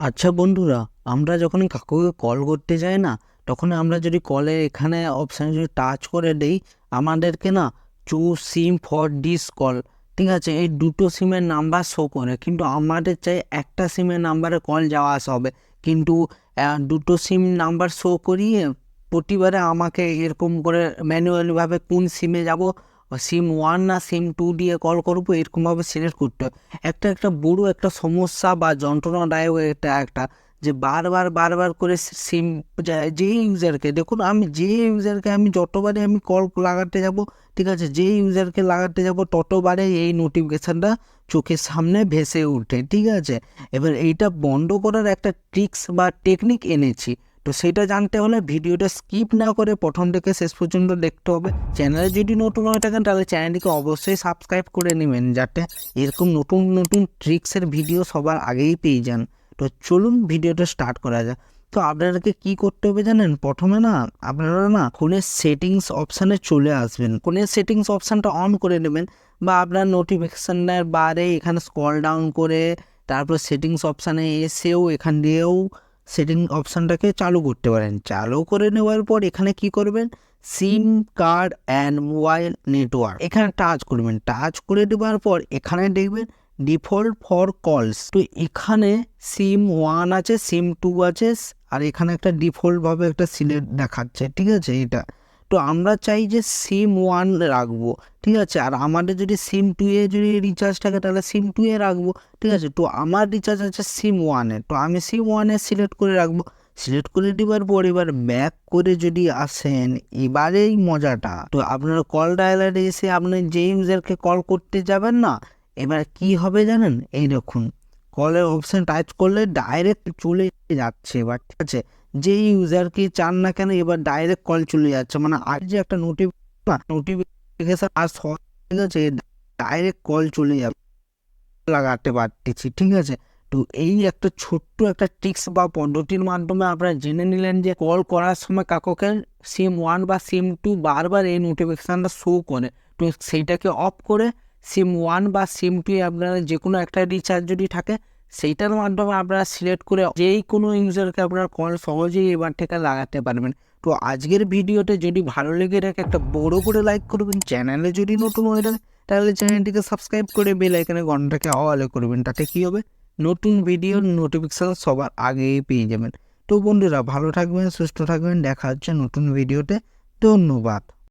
আচ্ছা বন্ধুরা, আমরা যখন কাকুকে কল করতে যাই না, তখন আমরা যদি কলে এখানে অপশানে যদি টাচ করে দেই, আমাদেরকে না choose SIM for this call, ঠিক আছে, এই দুটো সিমের নাম্বার শো করে, কিন্তু আমাদের চাই একটা সিমের নাম্বারে কল যাওয়া আসা হবে। কিন্তু দুটো সিম নাম্বার শো করিয়ে প্রতিবারে আমাকে এরকম করে ম্যানুয়ালিভাবে কোন সিমে যাব, সিম ওয়ান না সিম টু দিয়ে কল করবো, এরকমভাবে সিলেক্ট করতে হয়। একটা বড় একটা সমস্যা বা যন্ত্রণাদায়ক এটা একটা, যে বারবার বারবার করে সিম যে ইউজারকে দেখুন, আমি যে ইউজারকে আমি যতবারে আমি কল লাগাতে যাব, ঠিক আছে, যে ইউজারকে লাগাতে যাব ততবারে এই নোটিফিকেশানটা চোখের সামনে ভেসে ওঠে, ঠিক আছে। এবার এইটা বন্ধ করার একটা ট্রিক্স বা টেকনিক এনেছি। তো সেটা জানতে হলে ভিডিওটা স্কিপ না করে প্রথম থেকে শেষ পর্যন্ত দেখতে হবে। চ্যানেলে যদি নতুন হয়ে থাকেন তাহলে চ্যানেলটিকে অবশ্যই সাবস্ক্রাইব করে নেবেন, যাতে এরকম নতুন নতুন ট্রিক্সের ভিডিও সবার আগেই পেয়ে যান। তো চলুন ভিডিওটা স্টার্ট করা যায়। তো আপনাদেরকে কি করতে হবে জানেন, প্রথমে না আপনারা না ফোনের সেটিংস অপশানে চলে আসবেন, ফোনের সেটিংস অপশানটা অন করে নেবেন, বা আপনার নোটিফিকেশানের বারে এখানে স্ক্রল ডাউন করে তারপর সেটিংস অপশানে এসেও এখান দিয়েও সেটিং অপশানটাকে চালু করতে পারেন। চালু করে নেওয়ার পর এখানে কি করবেন, সিম কার্ড অ্যান্ড মোবাইল নেটওয়ার্ক এখানে টাচ করবেন। টাচ করে দেওয়ার পর এখানে দেখবেন ডিফল্ট ফর কলস। তো এখানে সিম ওয়ান আছে, সিম টু আছে, আর এখানে একটা ডিফল্টভাবে একটা সিলেক্ট দেখাচ্ছে, ঠিক আছে। এটা তো আমরা চাই যে সিম ওয়ান রাখবো, ঠিক আছে। আর আমাদের যদি সিম টু এ যদি রিচার্জ থাকে তাহলে সিম টু এ রাখবো, ঠিক আছে। তো আমার রিচার্জ আছে সিম ওয়ানে, তো আমি সিম ওয়ানে সিলেক্ট করে রাখবো। সিলেক্ট করে দেওয়ার পর এবার ব্যাক করে যদি আসেন, এবারেই মজাটা। তো আপনার কল ডায়ালারে এসে আপনি যে ইউজারকে কল করতে যাবেন না, এবার কি হবে জানেন, এই দেখুন কলের অপশান টাচ করলে ডাইরেক্ট চলে যাচ্ছে এবার, ঠিক আছে। যে ইউজারকে চান না কেন এবার ডাইরেক্ট কল চলে যাচ্ছে, মানে আর যে একটা নোটিফিকেশন আর ঠিক আছে, ডাইরেক্ট কল চলে যাবে, লাগাতে পারতেছি, ঠিক আছে। তো এই একটা ছোট্ট একটা ট্রিক্স বা পদ্ধতির মাধ্যমে আপনারা জেনে নিলেন যে কল করার সময় কাকুকে সিম ওয়ান বা সিম টু বারবার এই নোটিফিকেশানটা শো করে, তো সেইটাকে অফ করে সিম ওয়ান বা সিম টু আপনারা যে কোনো একটা রিচার্জ যদি থাকে সেইটার মাধ্যমে আপনারা সিলেক্ট করে যেই কোনো ইউজারকে আপনারা কল সহজেই এবার থেকে লাগাতে পারবেন। তো আজকের ভিডিওতে যদি ভালো লেগে থাকে একটা বড় করে লাইক করবেন, চ্যানেলে যদি নতুন হয়ে থাকে তাহলে চ্যানেলটিকে সাবস্ক্রাইব করে বেল আইকনে ঘন্টাকে অলে করবেন, তাতে কি হবে, নতুন ভিডিওর নোটিফিকেশন সবার আগেই পেয়ে যাবেন। তো বন্ধুরা ভালো থাকবেন, সুস্থ থাকবেন, দেখা হচ্ছে নতুন ভিডিওতে। ধন্যবাদ।